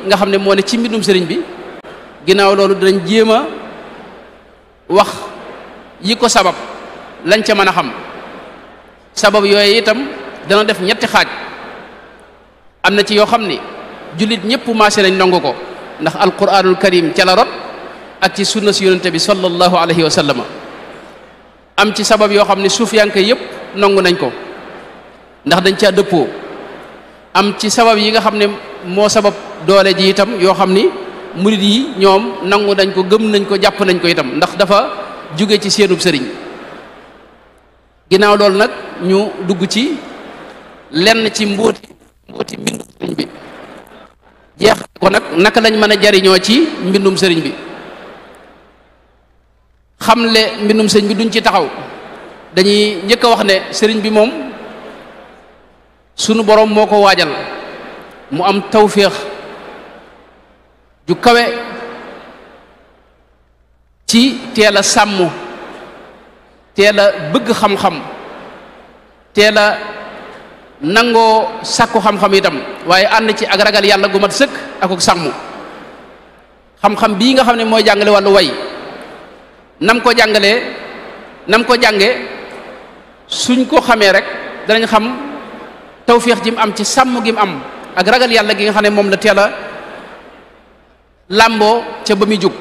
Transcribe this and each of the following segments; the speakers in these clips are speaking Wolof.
nga xam ne moo ne ci mbindum sëriñ bi ginnaaw loolu dinañ jéem a wax yi ko sabab lañ ca mën a xam sabab yooyu itam dana def ñetti xaaj am na ci yoo xam ni jullit ñëpp maase nañ nangu ko ndax alquranul karim ca la rot ak ci sunna si yonente bi sallallahu alayhi wa sallam am ci sabab yoo xam ne suufiyanke yëpp nangu nañ ko ndax dañ caa dëppoo am ci sabab yi nga xam ne moo sabab doole ji itam yoo xam ni murid yi ñoom nangu nañ ko gëm nañ ko jàpp nañ ko itam ndax dafa jóge ci seenub sëriñ ginnaaw loolu nag ñu dugg ci lenn ci mbóoti mbindum sëriñ bi jeex ko nag naka lañ mën a jariñoo ci mbindum sëriñ bi xamle mbindum sëriñ bi duñ ci taxaw dañuy njëkk a wax ne sëriñ bi moom sunu borom moo ko waajal mu am tawféex ju kawe ci teel a sàmm teel a bëgg xam-xam teel a nangoo sàkku xam-xam itam waaye ànd ci ak ragal yàlla gu mat sëkk ak ak sàmm xam-xam bii nga xam ne mooy jàngale wàllu way nam ko jàngalee nam ko jànge suñ ko xamee rek danañ xam tawféex ji mu am ci sàmm gi mu am ak ragal yàlla gi nga xam ne moom la teel a làmboo ca ba muy jóg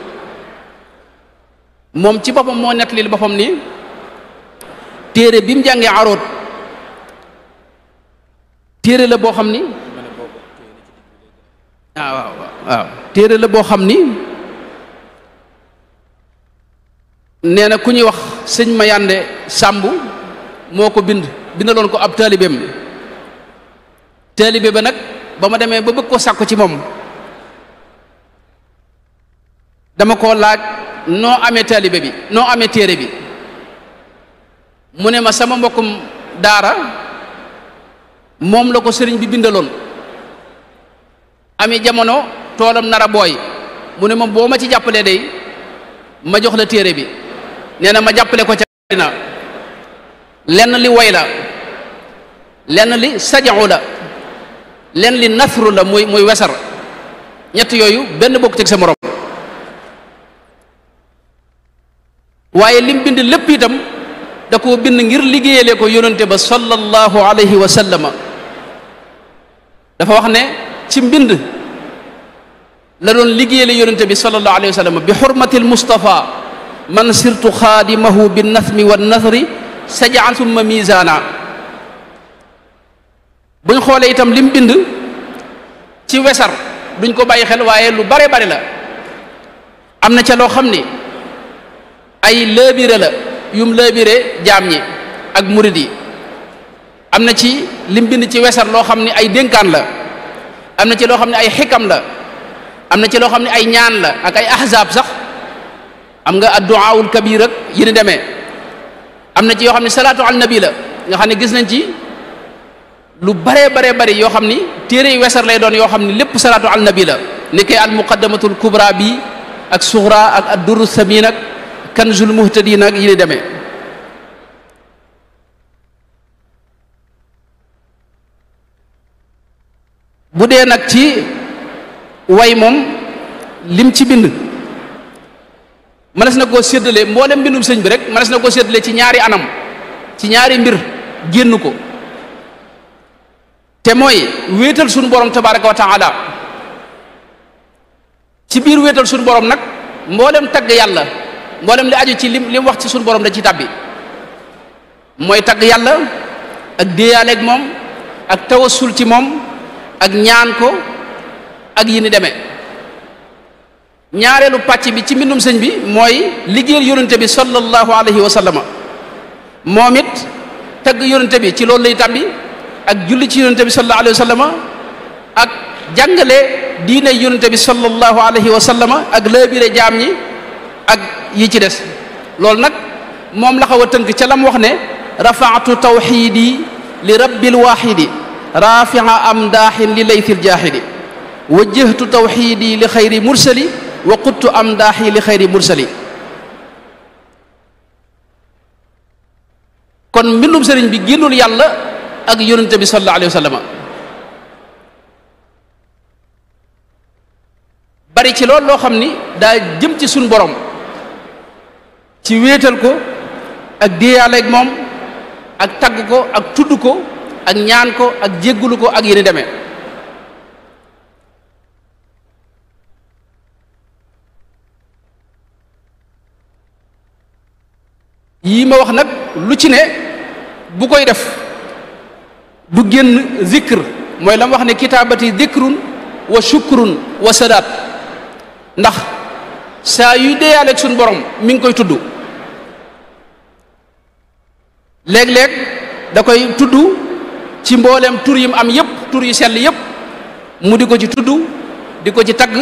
moom ci boppam moo nettali boppam ni téere bi mu jàngee aroot téere la boo xam ni waaw téere la boo xam ni nee na ku ñuy wax sëñ Mayande Sàmb moo ko bindaloon ko ab taalibeem taalibe ba nag ba ma demee ba bëgg ko sàkku ci moom dama ko laaj noo amee taalibe bi noo amee téere bi mu ne ma sama mbokkum daara moom la ko sëriñ bi bindaloon ami jamono toolam nara booy mu ne ma boo ma ci jàppalee day ma jox la téere bi nee na ma jàppale ko ca dina lenn li way la lenn li sajaxu la lenn li nasru la muy wesar ñett yooyu benn bokk teg sa morom waaye lim bind lépp itam da koo bind ngir liggéeyale ko yonente ba sallallahu alayhi wa sallama dafa wax ne ci mbind la doon liggéeyale yonente bi sallallahu alayhi wa sallama bi xurmatil mustafa man sirtu xaadimahu bin nathmi wan nathri sajaan summa misaana buñ xoolee itam lim bind ci wesar duñ ko bàyyi xel waaye lu bare bare la am na ca loo xam ni ay lëbire la yum lëbire jaam ñi ak murid yi am na ci lim bind ci wesar loo xam ni ay dénkaan la am na ci loo xam ne ay xikam la am na ci loo xam ne ay ñaan la ak ay ahzaab sax am nga adduaawul kabir ak yi ni demee am na ci yoo xam ne salaatu al nabi la nga xam ne gis nañ ci lu bare bari yoo xam ni téere yu wesar lay doon yoo xam ni lépp salaatu al nabi la ni koy al muqaddamatul kubra bi ak suxra ak ad durru samin ak kanzul muhtadin ak yi ni demee bu dee nag ci way moom lim ci bind mënees na koo séddale mboolem mbindum sëñ bi rek mënees na koo séddale ci ñaari anam ci ñaari mbir génn ko te mooy wéetal suñu borom tabaraka wa taala ci biir wéetal suñu borom nag mboolem tagg yàlla mboolem li aju ci lim wax ci suñu borom da ci tàbbi mooy tagg yàlla ak déeyaaleeg moom ak tawassul ci moom ak ñaan ko ak yi ni demee ñaareelu pàcc bi ci mbindum sëñ bi mooy liggéeyal yonente bi sallallahu alayhi wa sallama moom it tagg yonente bi ci loolu lay tàbbi ak julli ci yonente bi sallallahu alayhi wa sallama ak jàngale diine yonente bi sallallahu alayhi wa sallama ak lëbire jaam ñi ak yi ci des loolu nag moom la xaw a tënk ca lam wax ne rafaatu tawxiidi li rabbil waaxidi rafia am daaxin li laytil jaaxidi wajjahtu tawxiidi li xayri mursali wa quttu am daaxi li xayri mursali kon mbindum sëriñ bi génnul yàlla ak yonente bi sallallahu alayhi wa sallam bari ci loolu loo xam ni daa jëm ci suñ borom ci wéetal ko ak déeyaaleeg moom ak tagg ko ak tudd ko ak ñaan ko ak jéggulu ko ak yéni demee yii ma wax nag lu ci ne bu koy def du génn zikr mooy la mu wax ne kitaabati zikrun wa shukrun wa sadaat ndax saa yuy deeyaaleeg suñ borom mi ngi koy tudd léeg-léeg da koy tudd ci mbooleem tur yim am yépp tur yu sell yépp mu di ko ci tudd di ko ci tagg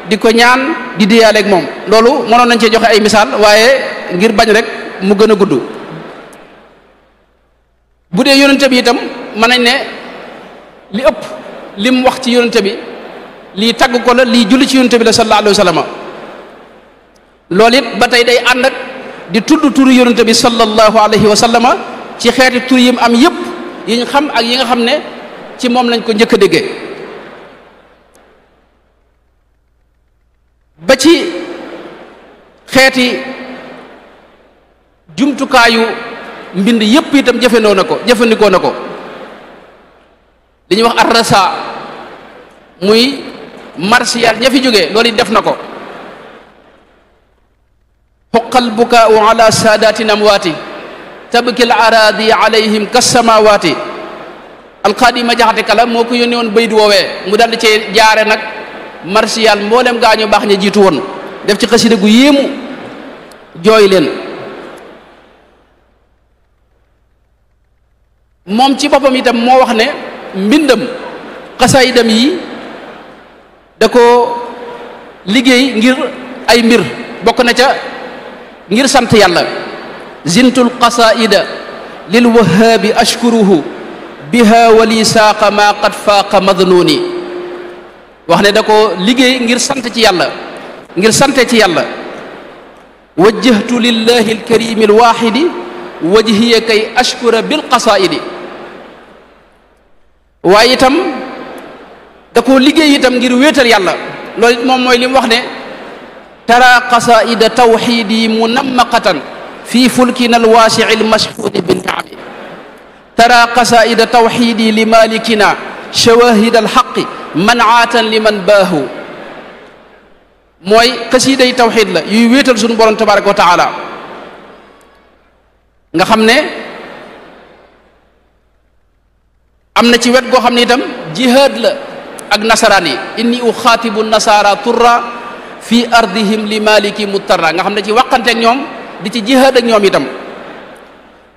di ko ñaan di deeyaaleeg moom loolu mënoon nañ cee joxe ay misaal waaye ngir bañ rek mu gën a gudd bu dee yonente bi itam mën nañ ne li ëpp lim wax ci yonente bi lii tagg ko la lii julli ci yonente bi la sallallahu alayhi wa sallam loolu it ba tey day ànd ak di tudd turu yonente bi sallallahu alayhi wa sallam ci xeeti tur yim am yépp yiñ xam ak yi nga xam ne ci moom lañ ko njëkk a déggee ba ci xeeti jumtukaayu mbind yépp itam jëfandikoo na ko li ñuy wax arrasa muy martial ña fi jógee loolu it def na ko xuqal bukaau ala saadatin amwaati tabki al araadi alayhim kasamawaati alxaadima jaxate kala moo ko yónni woon baydu woowee mu daldi cee jaare nag martial mboolem gaañu baax ña jiitu woon def ci xasida gu yéemu jooy leen moom ci boppam itam moo wax ne mbindam xasaayidam yi da ko liggéey ngir ay mbir bokk na ca ngir sant yàlla zintul qasaida lil wahaabi ashkuruhu biha wali saaqa ma qad faaqa madnuni wax ne da ko liggéey ngir sant ci yàlla ngir sante ci yàlla wajjahtu lillahi alkarimi alwaxidi wajhiya kay ashkura bil qasaidi waaye itam da ko liggéey itam ngir wéetal yàlla loolu it moom mooy li mu wax ne tara qasaida tawxidi munammaqatan fi fulkina alwaasici almashhuudi binniami tara qasaida tawxidi li malikina shawahid alxaqi manaatan liman baahu mooy xasiida yi tawxid la yuy wéetal suñu borom tabaraka wa taala nga xam ne am na ci wet goo xam ne itam jihaad la ak nasaraan yi inni uxaatibu nasara turra fi ardihim li maliki mutarra nga xam ne ci waqanteeg ñoom di ci jihaad ak ñoom itam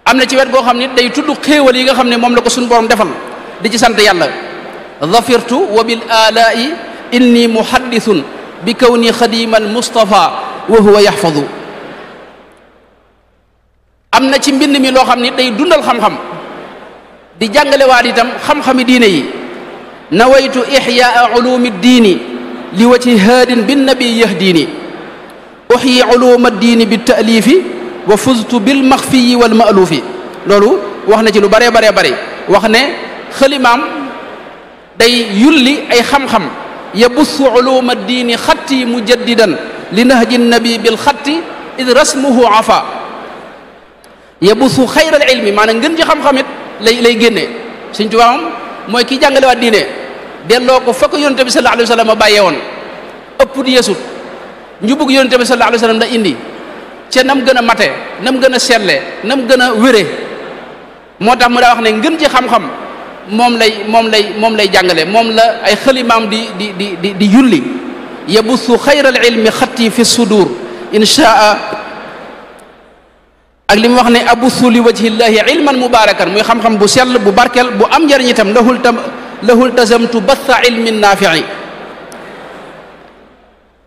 am na ci wet goo xam ne day tudd xéewal yi nga xam ne moom la ko suñu borom defal di ci sant yàlla dhafirtu wa bil alaa'i inni muhaddithun bi kawni xadimal mustafa wa huwa yaxfadu am na ci mbind mi loo xam ne day dundal xam-xam di jàngale waat itam xam-xami diine yi nawaytu ixyaa ulumi diini li wajhi haadin bin nabi yahdiini uxyi uluma diini bi taalifi wa fuztu bil maxfiyi wal maalufi loolu wax na ci lu baree baree bare wax ne xalimaam day yulli ay xam-xam yabussu uluma diini xatti mujaddidan li nahji nabi bil xatti id rasmuhu afa yabussu xayral ilmi maanaam ngën ci xam-xamit lay génne Sëñ Tuubaa moom mooy ki jàngale waat diine delloo ko fa ko yonente bi sallallahu alayhi wa sallam bàyyee woon ëpp di yeesut njubug yonente bi sallallahu alayhi wa sallam da indi ca nam gën a mate nam gën a selle nam gën a wére moo tax mu daa wax ne ngën ci xam-xam moom lay jàngale moom la ay xalimaam di yulli yabussu xayral ilmi xatti fi sudur inshaa ak li mu wax ne abussu li wajhillahi ilman mubarakan muy xam-xam bu sell bu barkel bu am njariñ itam lahul tazamtu batha ilmin naafi'i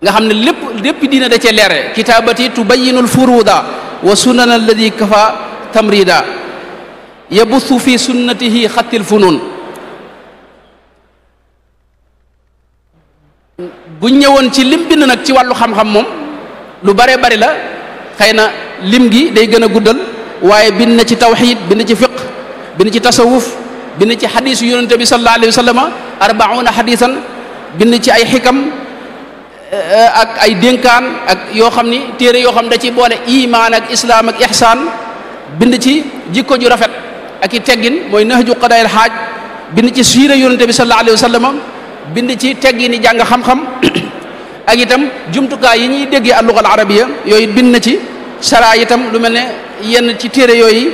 nga xam ne lépp diina da cee leere kitaabati tubayinu alfuruda wa sunan alladi kafa tamrida yabussu fi sunnatihi xattil funun bu ñëwoon ci lim bind nag ci wàllu xam-xam moom lu bare bari la xëy na lim gi day gën a guddal waaye bind na ci tawxid bind ci fiq bind ci tasawuf bind ci xadiisu yonente bi sallallahu alayhi wa sallam 40 xadiisan bind ci ay xikam ak ay dénkaan ak yoo xam ni téere yoo xam da ci boole imaan ak islaam ak ihsaan bind ci jikko ju rafet ak i teggin mooy nahju qadaayil xaaj bind ci siira yonente bi sallallahu alayhi wa sallam bind ci teggin yi jàng xam-xam ak itam jumtukaay yi ñuy déggee al-lugha al-arabiyya yooyu bind na ci saraa itam lu mel ne yenn ci téere yooyu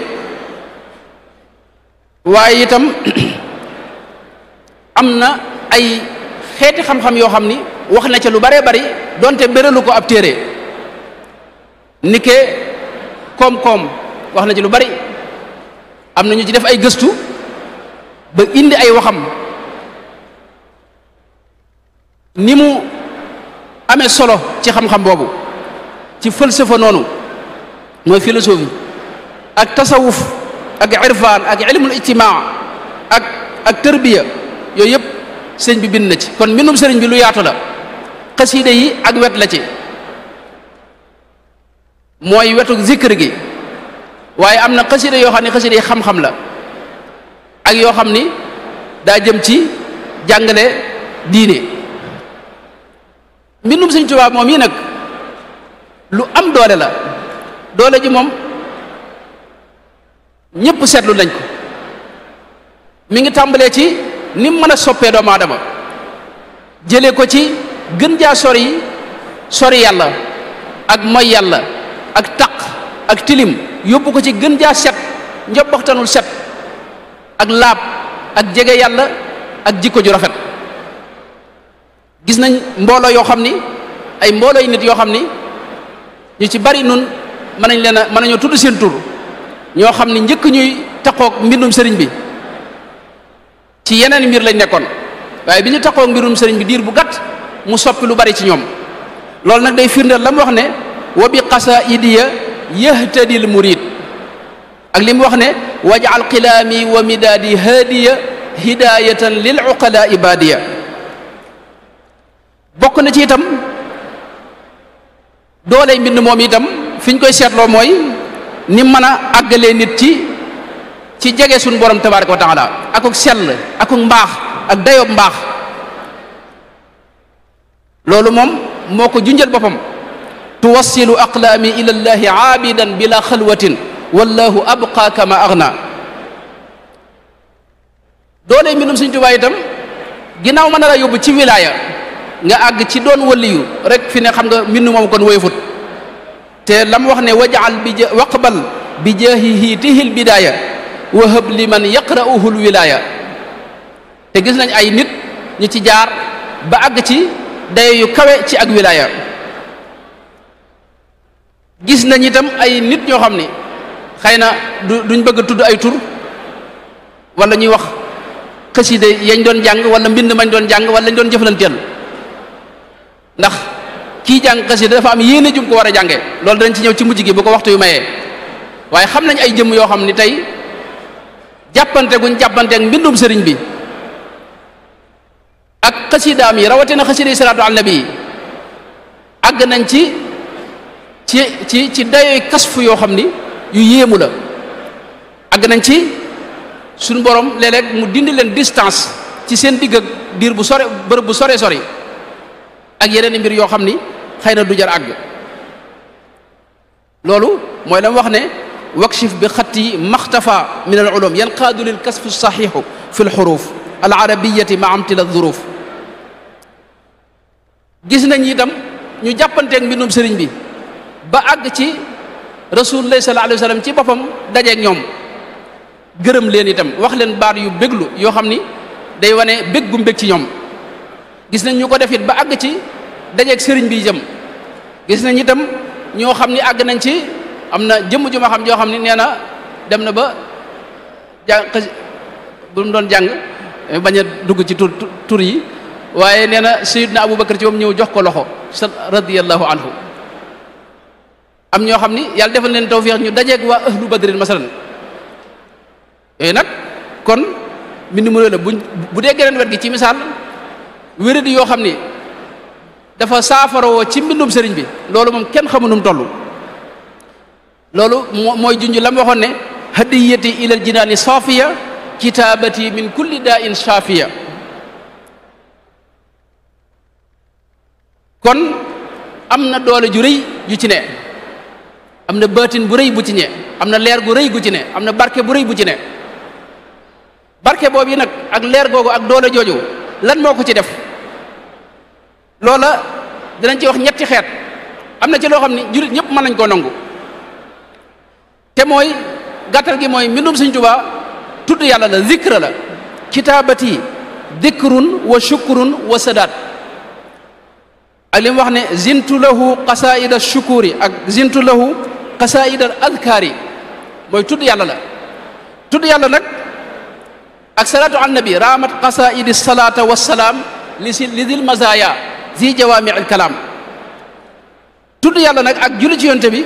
waaye itam am na ay xeeti xam-xam yoo xam ni wax na ca lu baree bari donte béralu ko ab téere nike koom-koom wax na ci lu bari am na ñu ci def ay gëstu ba indi ay waxam ni mu amee solo ci xam-xam boobu ci falsafa noonu mooy philosophie ak tasawuf ak irfaan ak ilmul ijtimaa ak tërbiya yooyu yëpp sëñ bi bind na ci kon mbindum sëriñ bi lu yaatu la xasiida yi ak wet la ci mooy wetu zikr gi waaye am na xasiida yoo xam ne xasiida yi xam-xam la ak yoo xam ni daa jëm ci jàngale diine mbindum sëñ Tuubaa moom yi nag lu am doole la doole ji moom ñëpp seetlu nañ ko mi ngi tàmbalee ci ni mu mën a soppee doomu aadama jëlee ko ci gën jaa sori yàlla ak moy yàlla ak taq ak tilim yóbbu ko ci gën jaa set njobbaxtanul set ak laab ak jege yàlla ak jikko ju rafet gis nañ mbooloo yoo xam ni ay mbooloo yi nit yoo xam ni ñu ci bari nun mën nañoo tudd seen tur ñoo xam ni njëkk ñuy taqoog mbindum sëriñ bi ci yeneen mbir lañ nekkoon waaye bi ñu taqoog mbirum sëriñ bi diir bu gàtt mu soppi lu bari ci ñoom loolu nag day firndeel la mu wax ne wa bi qasaidiya yahtadil murid ak li mu wax ne waj'al qilaami wa midaadi haadiya hidayatan lil uqala ibadiya bokk na ci itam dooley mbind moom itam fi ñu koy seetloo mooy ni mën a àggalee nit ci jege suñu borom tabaraka wa taala akuk sell akuk mbaax ak dayob mbaax loolu moom moo ko junjal boppam tuwassilu aqlaami ila llahi aabidan bila xalwatin wallahu abqa kama aghna dooley mbindum Sëriñ Tuubaa itam ginnaaw mën na la yóbbu ci wilaaya nga àgg ci doon waliyu rek fi ne xam nga mbind moom kon woyefut te lam wax ne wajal waqbal bi jaahihi tihil bidaaya wa hab liman yaqra'uhu al wilaaya te gis nañ ay nit ñi ci jaar ba àgg ci dayo yu kawe ci ak wilaaya gis nañ itam ay nit ñoo xam ni xëy na duñ bëgg a tudd ay tur wala ñuy wax xasida yañ doon jàng wala mbind mañ doon jàng wala lañ doon jëflanteel ndax kii jàng xasida dafa am yéene jum ko war a jànge loolu dañ ci ñëw ci mujj gi bu ko waxtu yu mayee waaye xam nañ ay jëmm yoo xam ni tey jàppante guñ jàppante ak mbindum sëriñ bi ak xasidaam yi rawatina xasida yi salaatu ala nabi yi àgg nañ ci dayoy kasfu yoo xam ni yu yéemu la àgg nañ ci suñu borom léeg-léeg mu dindi leen distance ci seen digg ak diir bu sore bërëb bu sore sori ak yeneen mbir yoo xam ni xëy na du jar àgg loolu mooy la wax ne wakshif bi xatti maxtafa min al ulum yanqaadu lil kasfu saxiixu fi l xuruf al arabiyati ma amtila duruf gis nañ itam ñu jàppanteeg mbindum sëriñ bi ba àgg ci rasulullah sallallahu alayhi wa sallam ci boppam dajeeg ñoom gërëm leen itam wax leen baat yu béglu yoo xam ni day wane bég gu mbég ci ñoom gis nañ ñu ko def it ba àgg ci dajeeg sëriñ bi jëm gis nañ itam ñoo xam ni àgg nañ ci am na jëmm ju ma xam joo xam ni nee na dem na ba jàng bu mu doon jàng bañ a dugg ci tur yi waaye nee na Sayyidna Abubakar ci moom ñëw jox ko loxo radiyallahu anhu am ñoo xam ni yàlla defal leen tawfiix ñu dajeeg waa ahlu badrin masalan yooyu nag kon mbind mu la bu dee geneen wet gi ci misaal wéradi yoo xam ni dafa saafaroo ci mbindum sëriñ bi loolu moom kenn xamu nu mu toll loolu mooy junj la mu waxoon ne hadiyati ilal jinaani saafiya kitaabati min kulli daa in shaafiya kon am na doole ju rëy ju ci ne, am na baatin bu rëy bu ci ne, am na leer gu rëy gu ci ne, am na barke bu rëy bu ci ne. barke boobu yi nag ak leer googu ak doole jooju lan moo ko ci def? loola dinañ ci wax ñetti xeet. am na ci loo xam ni jullit ñëpp mën nañ koo nangu, te mooy gàttal gi mooy mbindum Sëñ Tuubaa tudd yàlla la, zikra la. kitaabati dikrun wa shukrun wa sadaat. ak li mu wax ne zintu lahu qasaida shukuri ak zintu lahu qasaida adkaari, mooy tudd yàlla la. tudd yàlla nag ak salaatu an nabi raamat qasaidi salaata wassalaam li dil mazaya zi jawaami al kalaam. tudd yàlla nag ak julli ci yonte bi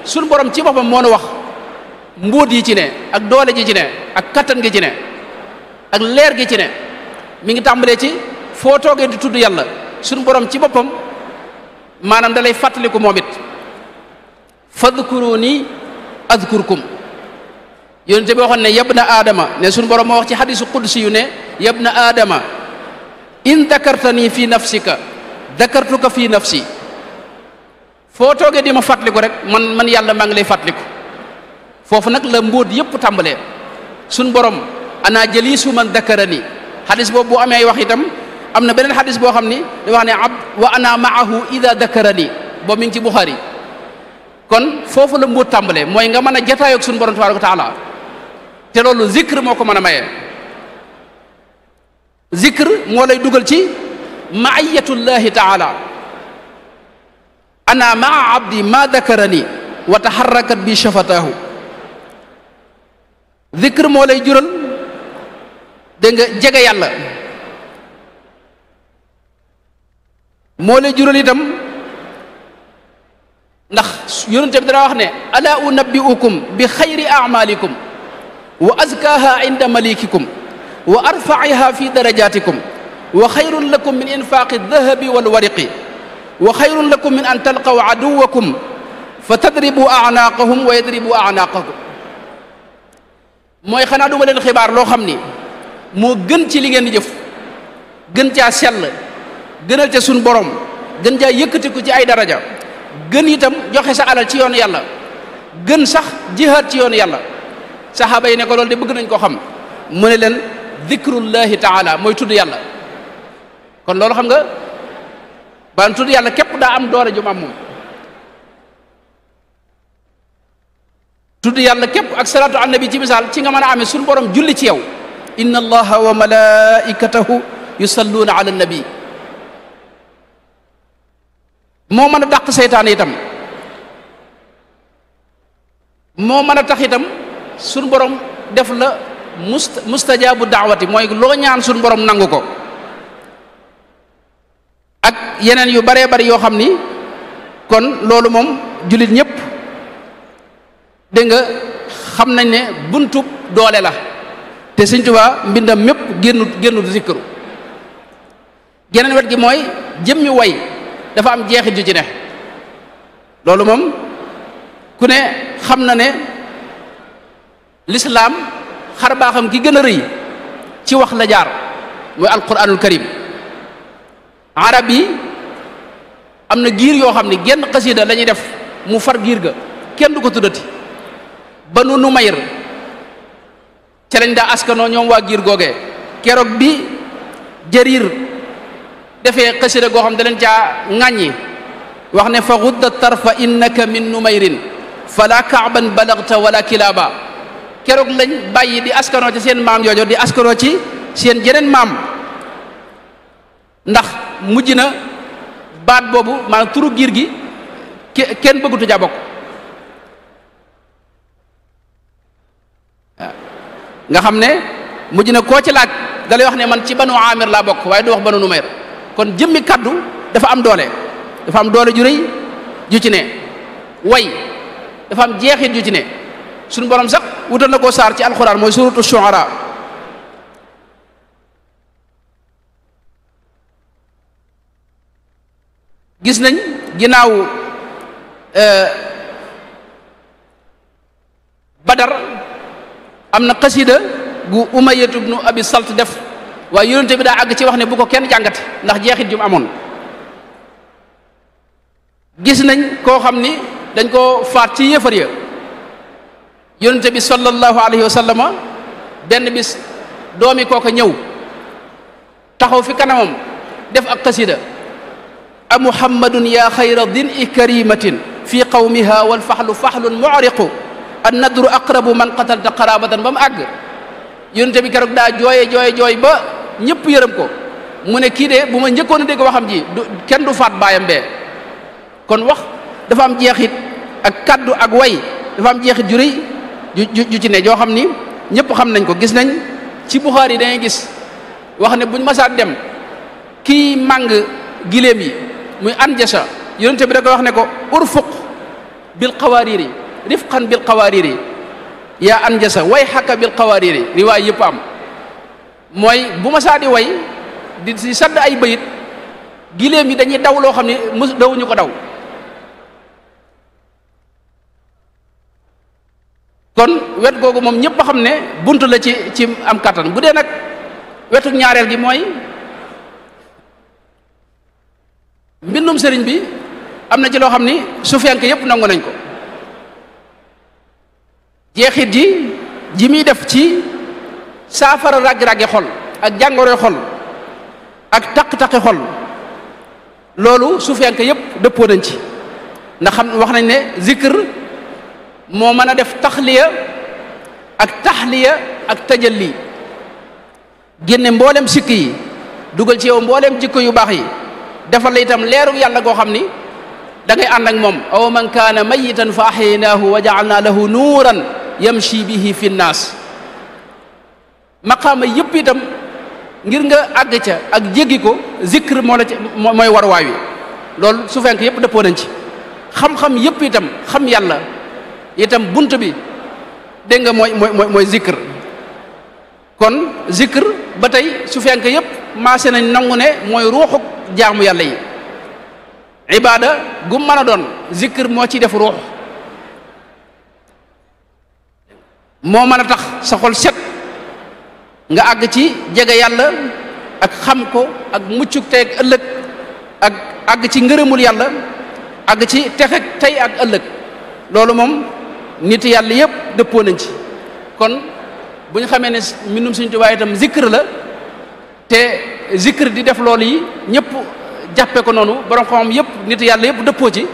suñu borom ci boppam moo nu wax mbóot yi ci ne ak doole ji ci ne ak kattan gi ci ne ak leer gi ci ne. mi ngi tàmbalee ci foo toogee di tudd yàlla suñu borom ci boppam maanaam da lay fàttaliku moom it. fadkuruni adkurkum. yonte bi waxoon ne yabna aadama ne suñu borom moo wax ci xadisu qudsi yu ne yabna aadama in dakartani fi nafsika dakartuka fi nafsi. foo toogee di ma fàttaliku rek man yàlla maa ngi lay fàttaliku. foofu nag la mbóot yépp tàmbalee. suñ borom ana jalisu man dakarani. xadis boobu bu amee wax itam am na beneen xadis boo xam ni da wax ne abd wa ana maahu ida dakarani, boobu mi ngi ci Buxaari. kon foofu la mbóot tàmbalee mooy nga mën a jataayoog suñu borom tabaaraka wa taala, te loolu zikr moo ko mën a maye. zikr moo lay dugal ci maayatullahi taala. ana maa abdi ma dakarani wa taxarrakat bi shafataahu. zikr moo lay jural dégg nga jege yàlla, moo lay jural itam ndax yonente bi dana wax ne ala unabbiukum bi xayri amalikum wa azkaha inda malikikum wa arfaiha fi darajatikum wa xayrun lakum min infaqi dahabi walwariqi wa xayrun lakum min an talqaw aduwakum fa tadribu anaaqahum wa yadribu anaaqakum. mooy xanaa duma leen xibaar loo xam ni moo gën ci li ngeen di jëf, gën caa sell, gënal ca suñ borom, gën caa yëkkatiku ci ay daraja, gën itam joxe sa alal ci yoonu yàlla, gën sax jihaad ci yoonu yàlla. saxaaba yi ne ko loolu de bëgg nañ ko xam. mu ne leen dikrullahi taala mooy tudd yàlla. kon loolu xam nga baan tudd yàlla képp daa am doole ju mu am moom. tudd yàlla képp ak salaatu an nabi ci misaal ci nga mën a amee suñu borom julli ci yow. inna allaha wa malaikatahu yusalluuna ala nabi. moo mën a dàq seytaan itam, moo mën a tax itam suñu borom def la mustajaabu daawati, mooy loo ñaan suñu borom nangu ko. ak yeneen yu baree bari yoo xam ni kon loolu moom jullit ñëpp dégg nga xam nañ ne buntub doole la. te Sëñ Tuubaa mbindam mépp génnut zikru. geneen wet gi mooy jëmmi way dafa am jeexit ju ci ne. loolu moom ku ne xam na ne lislaam xar baaxam ki gën a rëy ci wax la jaar mooy alquranul karim. arab yi am na giir yoo xam ne genn xasida la ñuy def mu far giir ga kenn du ko tuddati. Banu Numayr ca lañ daa askanoo ñoom waa giir googee. keroog bi Jarir defee xasida goo xam da leen caa ŋàññi wax ne fa gudda tarfa innaka min numayrin fala kaaban balagta wala kilaba. keroog lañ bàyyi di askanoo ci seen maam joojo di askanoo ci seen jeneen maam, ndax mujj na baat boobu maanaam turu giir gi kenn bëggutu ca bokk. nga xam ne mujj na koo ci laaj da lay wax ne man ci banu amir laa bokk waaye du wax banu numayr. kon jëmmi kaddu dafa am doole, dafa am doole ju rëy ju ci ne. way dafa am jeexit ju ci ne. suñu borom sax wutal na koo saar ci alxuraan mooy suratu shuara. gis nañ ginnaaw badar am na xasida gu umayyatu ibnu abi salt def, waaye yonente bi daa àgg ci wax ne bu ko kenn jàngate ndax jeexit ju mu amoon. gis nañ koo xam ni dañ koo faat ci yéefar ya yonente bi sallallahu alayhi wa sallama benn bis doomi kooka ñëw taxaw fi kanamam def ak xasida a muhammadun ya xayra din i karimatin fi qawmiha wal faxlu faxlun mu'riqu an nadru aqrabu man qatalta qarabatan ba mu àgg yonente bi keroog daa jooy ba ñëpp yërëm ko mu ne kii de bu ma njëkkoon a dégg waxam ji kenn du faat baayam bee kon wax dafa am jeexit ak kaddu ak way dafa am jeexit ju rëy ju ci ne joo xam ni ñëpp xam nañ ko gis nañ ci Buxaari yi dangay gis wax ne buñ masaat dem kii màng giléem yi muy anjasa yonente bi da koy wax ne ko urfuq bil qawaariri rifqan bil qawaariri yaa anjasa way xakka bil qawaariri riwaay yëpp am mooy bu masaa di way di si sadd ay bayit giléem yi dañuy daw loo xam ne dawuñu ko daw kon wet googu moom ñëpp a xam ne bunt la ci am kattan bu dee nag wetu ñaareel gi mooy mbindum sëriñ bi am na ci loo xam ni sufiyanke yëpp nangu nañ ko jeexit ji muy def ci saafara raggi-raggi xol ak jàngoroy xol ak taq-taqi xol loolu sufiyanke yëpp dëppoo nañ ci ndax xam wax nañ ne zikr moo mën a def taxliya ak taxliya ak tajalli génne mboolem sikk yi dugal ci yow mboolem jikko yu baax yi defal la itam leeru yàlla goo xam ni da ngay ànd ak moom aw man kaana mayitan fa axyaynaahu wa jaalna lahu nuuran yamshi bihi fi nnaas maqaama yëpp itam ngir nga àgg ca ak jéggi ko zikr moo la ci mooy war waay wi loolu su fenk yëpp dëppoo nañ ci xam-xam yëpp itam xam yàlla itam bunt bi dégg nga mooy zikr kon zikr ba tey su fenk yëpp maase nañ nangu ne mooy ruuxuk jaamu yàlla yi ibaada gu mën a doon zikr moo ci def ruux moo mën a tax sa xol set nga àgg ci jege yàlla ak xam ko ak muccuk tey ak ëllëg ak àgg ci ngërëmul yàlla àgg ci texek tey ak ëllëg loolu moom nit yàlla yëpp dëppoo nañ ci kon bu ñu xamee ne mbindum Sëriñ Tuubaa itam zikr la te zikr di def loolu yi ñëpp jàppe ko noonu borom xam yëpp nit yàlla yëpp dëppoo ci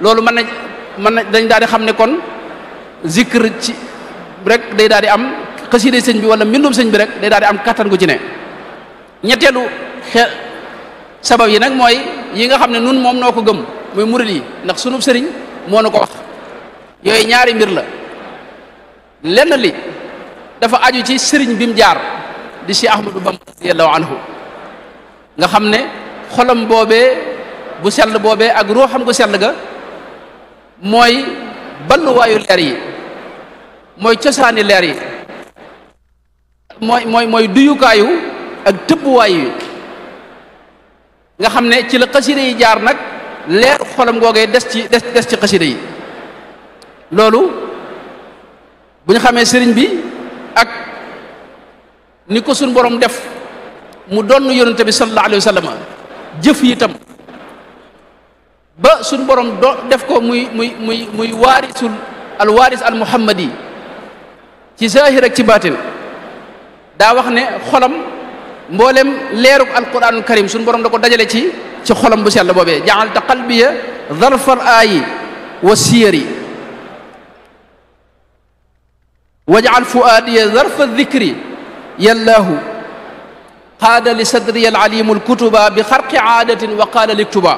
loolu mën na dañ daal di xam ne kon zikr ci rek day daal di am xasida sëñ bi wala mbindum sëñ bi rek day daal di am kattan gu ci ne ñetteelu sabab yi nag mooy yi nga xam ne nun moom noo ko gëm muy murid yi ndax sunub sëriñ moo nu ko wax yooyu ñaari mbir la lenn li dafa aju ci sëriñ bi mu jaar di Cheikh Ahmadou Bamba radiyallahu anhu nga xam ne xolam boobee bu sell boobee ak ruuxam gu sell ga mooy balluwaayu leer yi mooy cosaani leer yi mooy duyukaayu ak tëbbuwaay yi nga xam ne ci la xasida yi jaar nag leer xolam googee des ci xasida yi loolu bu ñu xamee sëriñ bi ak ni ko suñ borom def mu doon yonente bi sallallahu alayhi wa sallam jëf yi itam ba suñ borom def ko muy waarisul al waaris al muhammadi ci zahir ak ci baatin daa wax ne xolam mboolem leeruk alquranul karim suñ borom da ko dajale ci xolam bu sell boobee ja'alta qalbiya zarfal aayi wa siyari waj'al fuaadiya zarfa dhikri yallaahu qaada li sadriya alalimu alkutuba bi xarqi aadatin wa qaala liktuba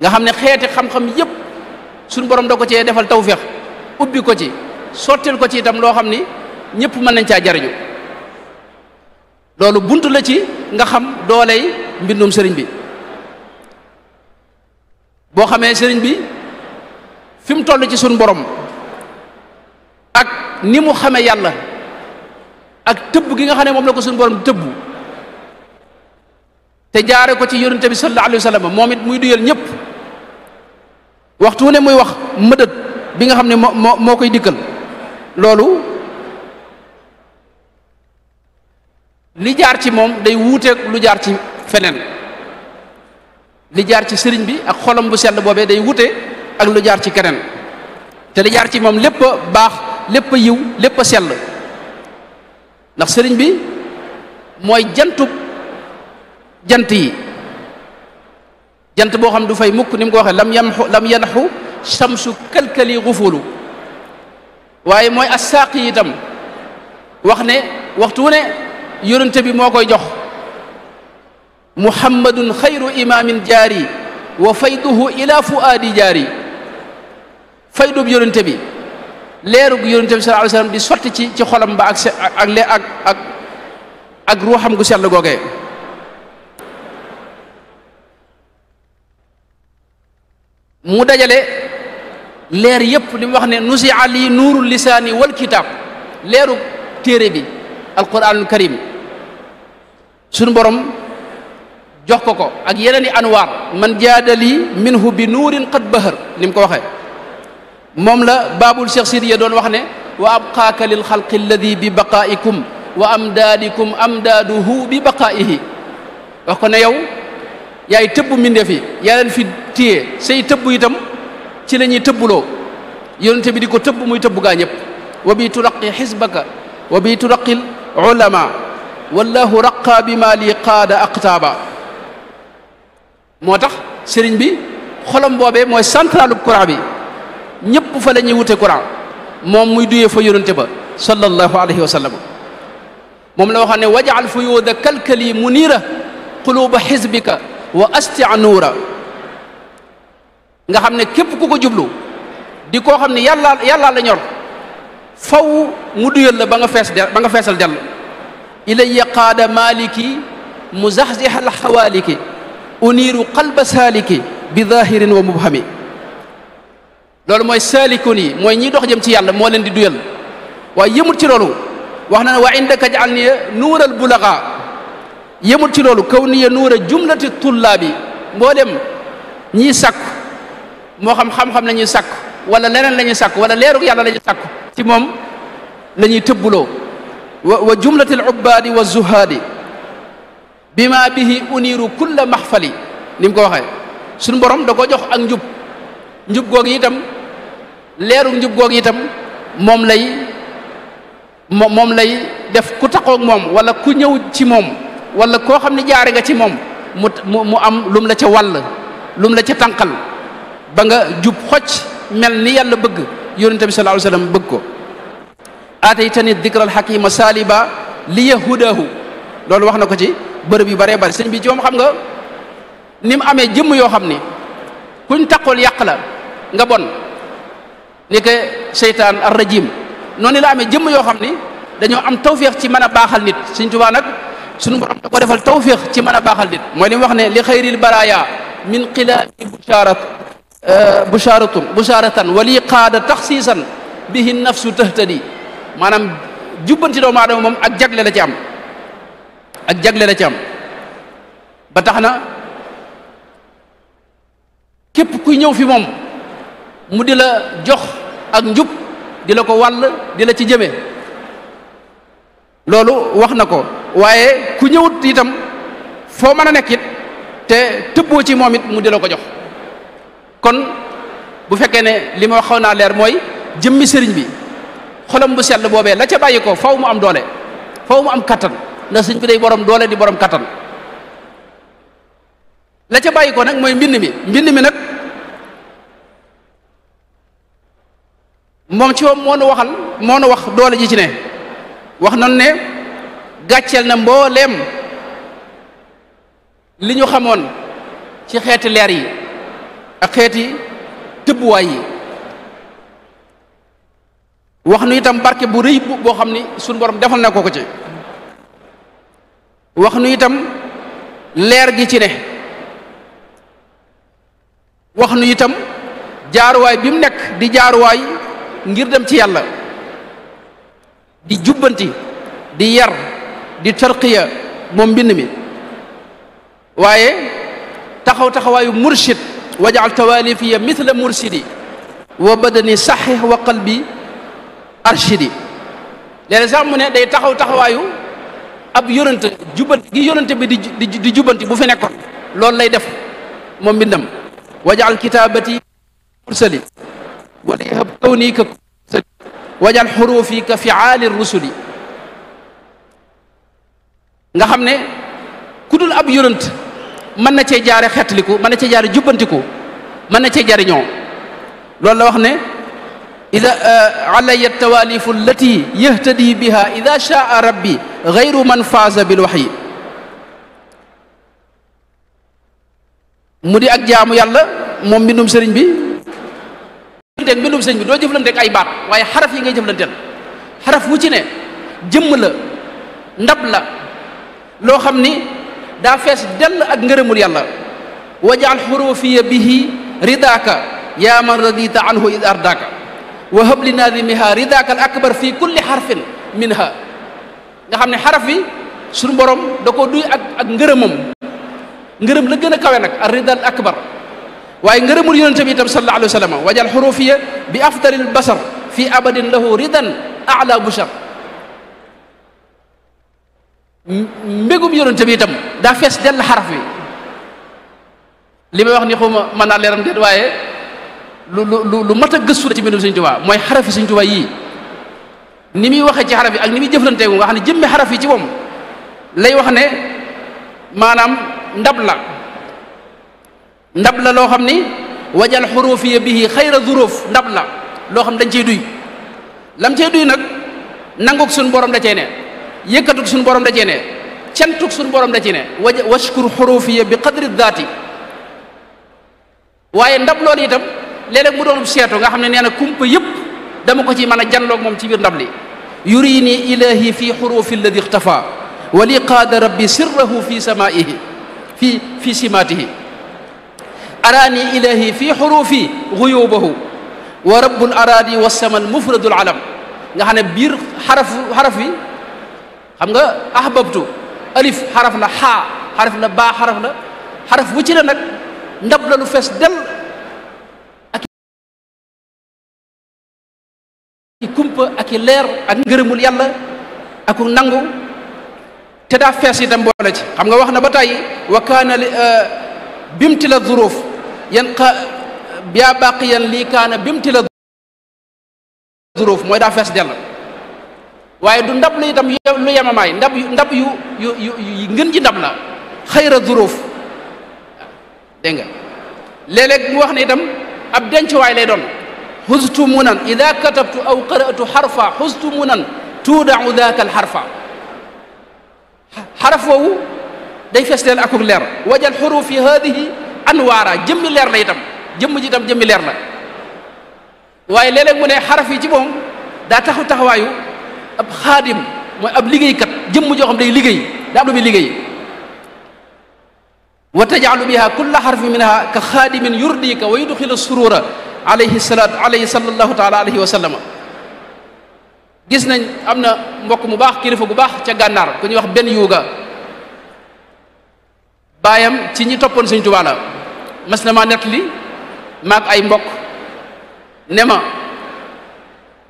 nga xam ne xeeti xam-xam yépp suñ borom da ko cee defal tawféex ubbi ko ci sottil ko ci itam loo xam ni ñëpp mën nañ caa jariñu loolu bunt la ci nga xam dooley mbindum sëriñ bi boo xamee sëriñ bi fi mu toll ci suñ borom ak ni mu xamee yàlla ak tëbb gi nga xam ne moom la ko suñ borom tëbb te jaare ko ci yonente bi sallallahu alayhi wa sallam moom it muy duyal ñëpp waxtu ne muy wax mëdët bi nga xam ne moo koy dikkal loolu li jaar ci moom day wuuteeg lu jaar ci feneen li jaar ci sëriñ bi ak xolam bu sell boobee day wute ak lu jaar ci keneen te li jaar ci moom lépp a baax lépp a yiw lépp a sell ndax sëriñ bi mooy jantub jant yi jant boo xam du fay mukk ni mu ko waxee lam yanxu samsu kalkali xufulu waaye mooy assaaq yi itam wax ne waxtu wu ne yonente bi moo koy jox muhammadun xayru imaamin jaari wa fayduhu ila fuaadi jaari faydub yonente bi leerug yonente bi sallallahu alayhi wasallam di sotti ci xolam ba ak ruuxam gu sell googee mu dajale leer yépp li mu wax ne nusi ali nuurul lisaani wal kitaab leerug téere bi alquranul karim sunu borom jox ko ak yeneen i anwaar man jaadali minhu bi nuurin qad bahar ni mu ko waxee moom la baabul Cheikh Sidiya doon wax ne wa abqaaka lil xalqi alladi bi baqaa'ikum wa amdaadikum amdaaduhu bi baqaa'ihi wax ko ne yow yaay tëbb mbindeef yi yaa leen fi téye say tëbb itam ci la ñuy tëbbuloo yonente bi di ko tëbb muy tëbb gaa ñëpp wa bi turaqi xisbaka wa bi turaqil ulama wallahu raqa bi ma li qaada aqtaaba moo tax sëriñ bi xolam boobee mooy centralu Coran bi ñëpp fa la ñuy wute Coran moom muy duyee fa yonente ba sallallahu alayhi wa sallam moom la waxam ne wajal fuyuuda kalkali muniira quluba xisbika wa astia nuura nga xam ne képp ku ko jublu di koo xam ne yàllaa la ñor faw mu duyal la ba nga feesal dell ilayya qaada maliki muzaxziha alxawaaliki uniiru qalba saaliki bi zahirin wa mubhami loolu mooy saalikun yi mooy ñiy dox jëm ci yàlla moo leen di duyal waaye yëmut ci loolu wax na ne wa indaka jaal niya nuural bulaga yëmut ci loolu kaw niya nuura jumlati tullaabi mboolem ñiy sàkku moo xam-xam la ñuy sàkku wala leneen la ñuy sàkku wala leerug yàlla la ñuy sàkku ci moom la ñuy tëbbuloo wa jumlatil ubbaadi wa zuhaadi bima bihi uniiru kulla maxfali ni mu ko waxee suñu borom da ko jox ak njub googu itam leerug njub googu itam moom lay def ku taxoog moom wala ku ñëw ci moom wala koo xam ne jaare nga ci moom mu am lum la ca wàll lum la ca tànqal ba nga jub xocc mel ni yàlla bëgg yonente bi sallallahu alayhi wasallam bëgg ko aataytani dikral xakima saaliba li yahudahu loolu wax na ko ci bërëb yu bëree bëri sëñ bi ci moom xam nga ni mu amee jëmm yoo xam ni kuñ taqool yàq la nga bon ni ke seytaan ar rajim noonu la amee jëmm yoo xam ni dañoo am tawféex ci mën a baaxal nit Sëñ Tuubaa nag suñu borom da ko defal tawféex ci mën a baaxal nit mooy li mu wax ne li xayril baraya min xilaami busharatan wali qaada taxsiisan bihi nafsu tahtadi maanaam jubbanti doomu aadama moom ak jagle la ci am ba tax na képp kuy ñëw fi moom mu di la jox ak njub di la ko wàll di la ci jëme loolu wax na ko waaye ku ñëwut itam foo mën a nekk it te tëbboo ci moom it mu di la ko jox kon bu fekkee ne li ma wax xaw naa leer mooy jëmmi sëriñ bi xolam bu sell boobee la ca bàyyi ko faw mu am doole faw mu am kattan ndax sëriñ bi day borom doole di borom kattan la ca bàyyi ko nag mooy mbind mi nag moom ci moom moo nu wax doole ji ci ne wax nañu ne gàcceel na mbooleem li ñu xamoon ci xeeti leer yi ak xeeti tëbbuwaay yi wax nu itam barke bu rëy boo xam ni suñu borom defal na ko ci wax nu itam leer gi ci ne wax nu itam jaaruwaay bi mu nekk di jaaruwaay ngir dem ci yàlla di jubbanti di yar di tarqiya moom mbind mi waaye taxawaayu murshid wajal tawalifiya mithla mursidi wa badani saxix wa qalbi arshidi léeg-léeg sax mu ne day taxawaayu ab yonent jubbanti gi yonent bi di jubbanti bu fi nekkoon loolu lay def moom mbindam wajal kitaabati mursali wala yahab kawni ka mursali wajal xurufi ka fiaali rusuli nga xam ne ku dul ab yonent mën na cee jaare xettaliku mën na cee jaare jubbantiku mën na cee jariñoo loolu la wax ne ida alaya tawalifu allati yahtadi biha ida shaa rabbi gayru man faaza bil waxyi mu di ak jaamu yàlla moom mbindum sëriñ bi jëflanteeg mbindum sëriñ bi doo jëflanteeg ay baat waaye xaraf yi ngay jëflanteel xaraf wu ci ne jëmm la ndab la loo xam ni daa fees dell ak ngërëmul yàlla wajaal xurufiya bihi ridaaka yaa man radita anhu id ardaaka wa hab li naadimiha ridaaka al akbar fi kulli xarfin minha nga xam ne xaraf yi suñu borom da ko duy ak ngërëmam ngërëm la gën a kawe nag ar rida al akbar waaye ngërëmul yonente bi itam sallallahu alayhi wa sallam wajal xurufiya bi afdalil basar fi abadin lahu ridan ala bushar mbégum yonente bi itam daa fees dell xaraf wi li may wax ni xawma mën naa leeram déet waaye lu mat a gëstu la ci mbindum Sëñ Tuubaa mooy xarafi Sëñ Tuubaa yii ni muy waxee ci xaraf yi ak ni muy jëflanteegu nga xam ne jëmmi xaraf yi ci moom lay wax ne maanaam ndab la loo xam ni wajal xurufiya bihi xayra zuruf ndab la loo xam dañ cey duy lam cey duy nag nanguk suñu borom da cey ne yëkkatuk suñu borom da cee ne cantuk suñu borom da cee ne washkur xurufiya bi qadri daati waaye ndab loolu itam léeg-léeg mu doon seetu nga xam ne nee na kumpa yëpp dama ko ci mën a janloog moom ci biir ndab li yurini ilahi fi xurufi alladi ixtafa wa li qaada rabbi sirrahu fi samaihi fi simaatihi araani ilahi fi xurufi guyubahu wa rabbul araadi wasama al mufradul alam nga xam ne biir xaraf wi xam nga ahbabtu alif xaraf la xaa xaraf la baa xaraf la xaraf bu ci ne nag ndab la lu fees del ak i kumpa ak i leer ak ngërëmul yàlla ak nangu te daa fees itam boole ci xam nga wax na ba tàyyi wa kaana bimtila zuruf yaa baqiyan lii kaana bimtila zuruf mooy daa fees del waaye du ndab la itam lu yemamaay ndab yu ngën ji ndab la xayra zuruf dégg nga léeg-léeg mu wax ne itam ab dencuwaay lay doon xustu munan ida katabtu aw qara'tu xarfa xustu munan tuudau daaka al xarfa xaraf woowu day fees leen akuk leer wajal xurufi hadihi anwaara jëmmi leer la itam jëmm ji itam jëmmi leer la waaye léeg-léeg mu ne xaraf yi ci moom daa taxawaayu ab xaadim mooy ab liggéeykat jëmm joo xam day liggéey daa am lu muy liggéey wa tajcalu biha kulla xarfin minha ka xaadimin yurdika wa yudxilu surura alayhi sallallahu taala alayhi wa sallama gis nañ am na mbokk mu baax kilifa gu baax ca gànnaar ku ñuy wax benn yuuga baayam ci ñi toppoon Sëñ Tuubaa la mas na maa nett li maag ay mbokk ne ma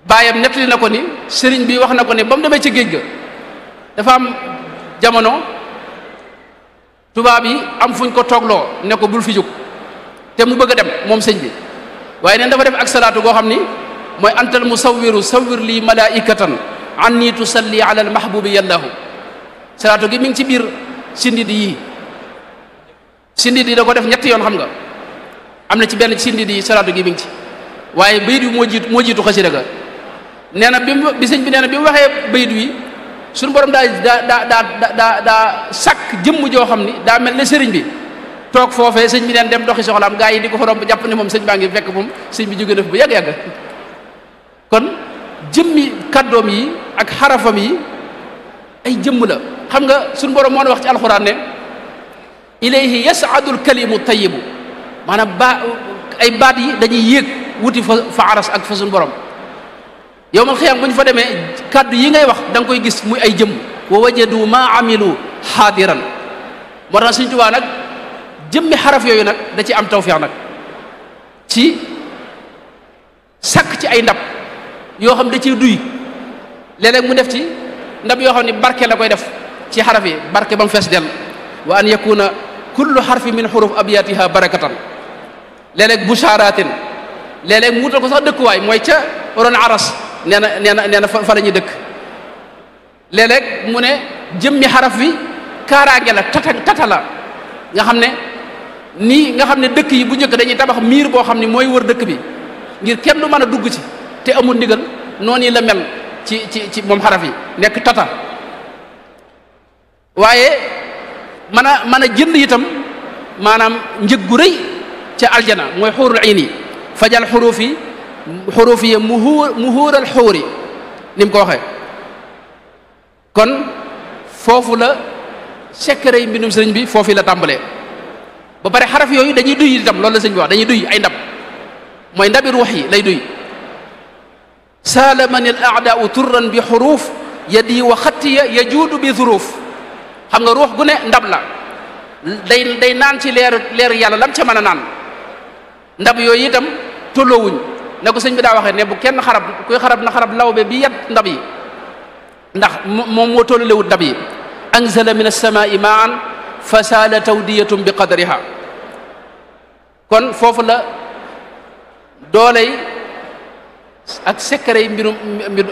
baayam nettali na ko ni sëriñ bi wax na ko ne ba mu demee ci géej ga dafa am jamono tubaab yi am fuñ ko toogloo ne ko bul fi jóg te mu bëgg a dem moom sëñ bi waaye neen dafa def ak salaatu goo xam ni mooy antal musawwiru sawwir lii malaikatan anni tusalli ala al mahbubi yallahu salaatu gi mi ngi ci biir sindid yii sindid yi da ko def ñetti yoon xam nga am na ci benn sindid yi salaatu gi mi ngi ci waaye bayit wi moo jiitu xasida ga nee na bi sëñ bi nee na bi mu waxee bayit wi suñu borom daa sàkk jëmm joo xam ni daa mel ne sëriñ bi toog foofee sëñ bi neen dem doxi soxlaam gaa yi di ko fa romb jàpp ne moom sëñ baa ngi fekk moom sëñ bi jóge na fi bu yàgg-yàgg kon jëmmi kàddoom yi ak xarafam yi ay jëmm la xam nga suñu borom moo na wax ci alxuraan ne ilayhi yasaadul kalimu tayibu maanaam ay baat yi dañuy yéeg wuti fa aras ak fa suñu borom yowmal xiyaam bu ñu fa demee kàddu yi ngay wax da nga koy gis muy ay jëmm wa wajadu ma amilu xaadiran moo tax Sëñ Tuubaa nag jëmmi xaraf yooyu nag da ci am tawfeex nag ci sakk ci ay ndab yoo xam da ciy duy léeg-léeg mu def ci ndab yoo xam ne barke la koy def ci xaraf yi barke ba mu fees del wa an yakuna kullu xarfi min xuruf abiyatiha barakatan léeg-léeg bushaaratin léeg-léeg mu wutal ko sax dëkkuwaay mooy ca ron aras nee na fa la ñuy dëkk léeg-léeg mu ne jëmmi xaraf bi kaaraange la tata la nga xam ne nii nga xam ne dëkk yi bu njëkk dañuy tabax miir boo xam ne mooy wër dëkk bi ngir kenn du mën a dugg ci te amul ndigal noonu la mel ci moom xaraf yi nekk tata waaye mën a jënd itam maanaam njëg gu rëy ca aljana mooy xuurul ayni fajal xuruuf yi muhuural xuuri ni mu ko waxee kon foofu la secret yi mbindum sëriñ bi foofu la tàmbalee ba pare xaraf yooyu dañuy duy itam loolu la sëriñ bi wax dañuy duy ay ndab mooy ndabi ruux yi lay duy salamani al aadaau turran bi xuruuf yadi wa xattiya yajuudu bi zuruuf xam nga ruux gu ne ndab la day naan ci leeru yàlla lam ca mën a naan ndab yooyu itam tolloowuñ ne ko sëñ bi daa waxee ne bu kenn xarab kuy xarab na xarab lawbe bi yat ndab yi ndax moom moo tollulewut ndab yi anzala min as-samaa'i maan fa saala tawdiyatum bi qadriha kon foofu la dooley ak secret yi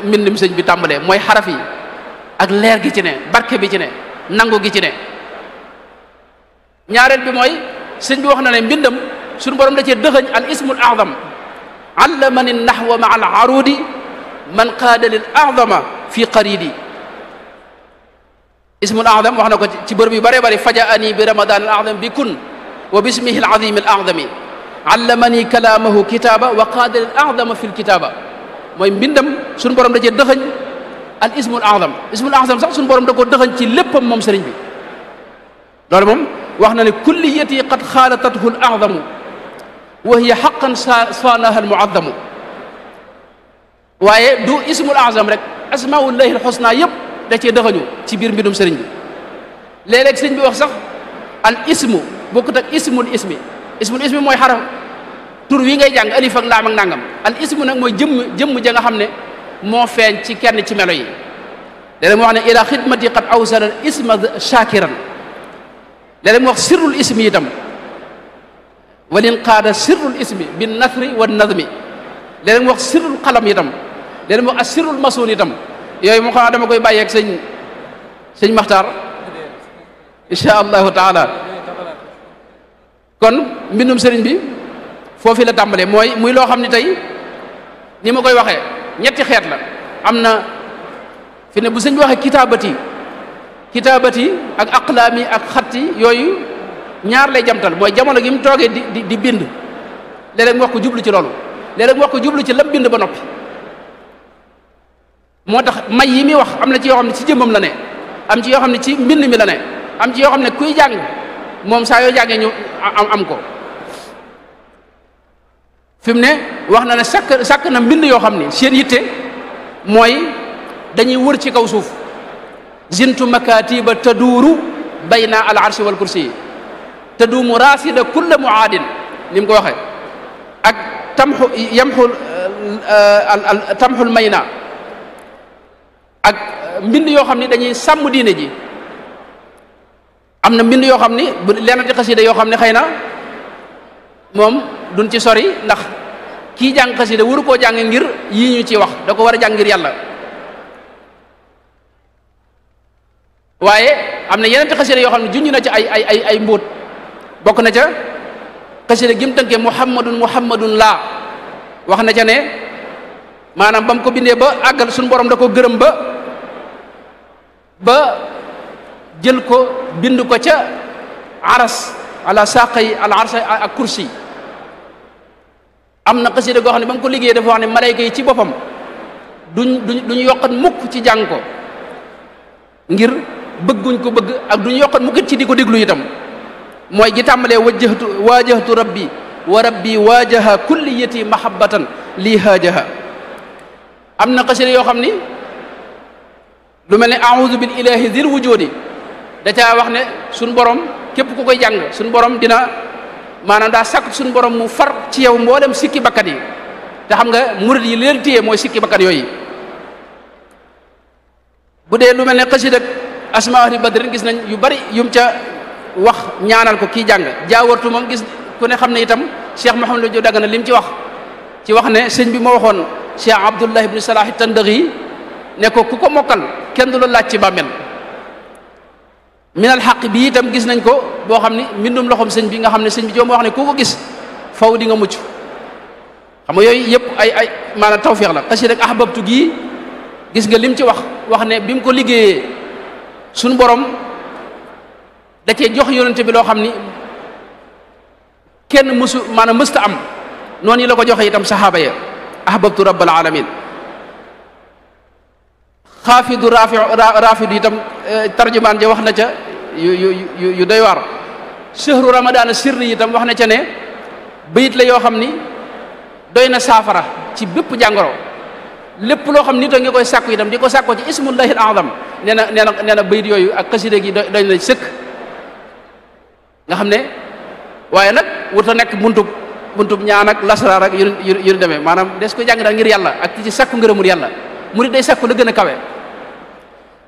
mbindum sëñ bi tàmbalee mooy xaraf yi ak leer gi ci ne barke bi ci ne nangu gi ci ne ñaareel bi mooy sëñ bi wax na ne mbindam suñu borom da cee dëxëñ al ismul a'zam allamani nahwa ma al arudi man qaada lil a'zama fi qaridi ismul a'zam wax na ko ci bërëb yu bare bare fajaani bi ramadan al a'zam bi kun wa bismihi al azim al a'zami allamani kalaamahu kitaaba wa qaada lil a'zama fi l kitaaba mooy mbindam suñu borom da cee dëxëñ al ismul a'zam sax suñu borom da ko dëxëñ ci léppam moom sëriñ bi loolu moom wax na ne kulliyati qad xaalatathu al a'zamu wa hiya haqqan saanaha al mu'azzamu waaye du ismul a'zam rek asmaullahi al husna yëpp da cee dëxëñu ci biir mbindum sëriñ bi léeg-léeg sëriñ bi wax sax al ismu bokkut ak ismul ismi mooy xaraf tur wi ngay jàng alif ak laam ak nangam al ismu nag mooy jëmm ja nga xam ne moo feeñ ci kenn ci melo yi léeg-léeg mu wax ne ila xidmati qad awsala al isma shakiran léeg-léeg mu wax sirrul ismi itam walin qaada sirrul ismi bin nasri wa nazmi léeg-léeg mu wax sirrul qalam itam léeg-léeg mu wax as sirrul masuun itam yooyu moo xam dama koy bàyyeeg sëñ Maxtaar insha allahu taala kon mbindum sëriñ bi foofu la tàmbalee muy loo xam ne tey ni ma koy waxee ñetti xeet la am na fi ne bu sëñ bi waxee kitaabati ak aqlaami ak xatti yooyu ñaar lay jamtal mooy jamono gi mu toogee di bind léeg-léeg mu wax ko jublu ci loolu léeg-léeg mu wax ko jublu ci lam bind ba noppi moo tax may yi muy wax am na ci yoo xam ne ci jëmmam la ne am ci yoo xam ne ci mbind mi la ne am ci yoo xam ne kuy jàng moom saa yoo jàngee ñu am ko fi mu ne wax na ne sàkk na mbind yoo xam ne seen yitte mooy dañuy wër ci kaw suuf zintu makatiba taduuru bayna al arshi wal kursi taduumu rasida kulla muaadin ni mu ko waxee ak tamxul mayna ak mbind yoo xam ne dañuy sàmm diine ji am na mbind yoo xam ni bu lenn ci xasida yoo xam ne xëy na moom duñ ci sori ndax kii jàng xasida waru koo jàng ngir yii ñu ci wax da ko war a jàng ngir yàlla waaye am na yeneen ci xasida yoo xam ne junj na ci ay mbóot bokk na ca xasida gi mu tënkee muhammadun laa wax na ca ne maanaam ba mu ko bindee ba àggal suñu borom da ko gërëm ba jël ko bind ko ca aras ala saqay al arsa ak kursi am na xasida goo xam ne ba mu ko liggéeyee dafa wax ne malayka yi ci boppam duñ yokkat mukk ci jàng ko ngir bëgguñ ko bëgg ak duñ yokkat mukk ci di ko déglu itam mooy gi tàmbalee waajahtu rabbi wa rabbi waajaha kulliyati mahabbatan lii haajaha am na xasida yoo xam ni lu mel ne a'udhu bil ilahi dhil wujudi da caa wax ne suñ borom képp ku koy jàng suñ borom dina maanaam daa sàkk suñ borom mu far ci yow mboolem sikki bakkat yi te xam nga murid yi leen téye mooy sikki bakkat yooyu bu dee lu mel ne xasida asmaa ahli badrin gis nañ yu bari yum ca wax ñaanal ko kii jàng jaawartu moom gis ku ne xam ne itam Cheikh Mouhamadou Diop Dagana lim ci wax ne sëñ bi moo waxoon Cheikh Abdullah ibn Salah Tandaghi ne ko ku ko mokkal kenn du la laaj ci bàmmeel minal xaq bi itam gis nañ ko boo xam ni mbindum loxoom sëñ bi nga xam ne sëñ bi joo moo wax ne ku ko gis faw di nga mucc xam nga yooyu yëpp ay maanaam tawfiix la xasi rek ahbabtu gii gis nga lim ci wax ne bi mu ko liggéeyee suñu borom da cee jox yonente bi loo xam ni kenn maanaam mësta am noonu yi la ko joxe itam saxaaba ya ahbabtu rabbal alamin xaafidu rafidu itam tarjumaan ja wax na ca yu doy waar shahru ramadaan sirri itam wax na ca ne bayit la yoo xam ni doy na saafara ci bépp jàngoro lépp loo xam nit a ngi koy sàkku itam di ko sàkkoo ci ismullahil azam nee na bayit yooyu ak xasida gi doy na sëkk nga xam ne waaye nag wuta nekk buntub ñaan ak lasraar ak yu demee maanaam des ko jàng daal ngir yàlla ak ci sàkku ngërëmul yàlla murid day sàkku la gën a kawe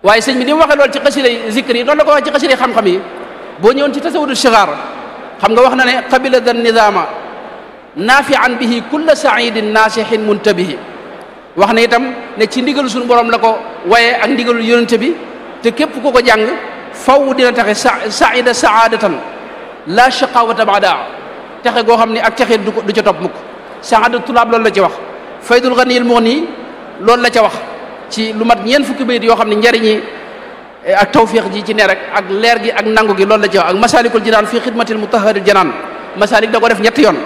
waaye sëñ bi ni mu waxee loolu ci xasida zikr yi noonu la ko wax ci xasida xam-xam yi boo ñëwoon ci tasawudu shigaar xam nga wax na ne qabila dan nidaama naafian bihi kulla saidin naasihin muntabihi wax na itam ne ci ndigalu suñu borom la ko waye ak ndigalu yonente bi te képp ku ko jàng faw dina taxe saida saadatan la shaqawata baada texe goo xam ne ak texe du ca topp mukk saada tulaab loolu la ci wax faydul ganiyil mughni loolu la ca wax ci lu mat ñeent fukki bayit yoo xam ne njariñi ak tawfiq ji ci ne rek ak leer gi ak nangu gi loolu la ci wax ak masalikul jinaan fii xidmatil mutahharil janaan masalik da ko def ñetti yoon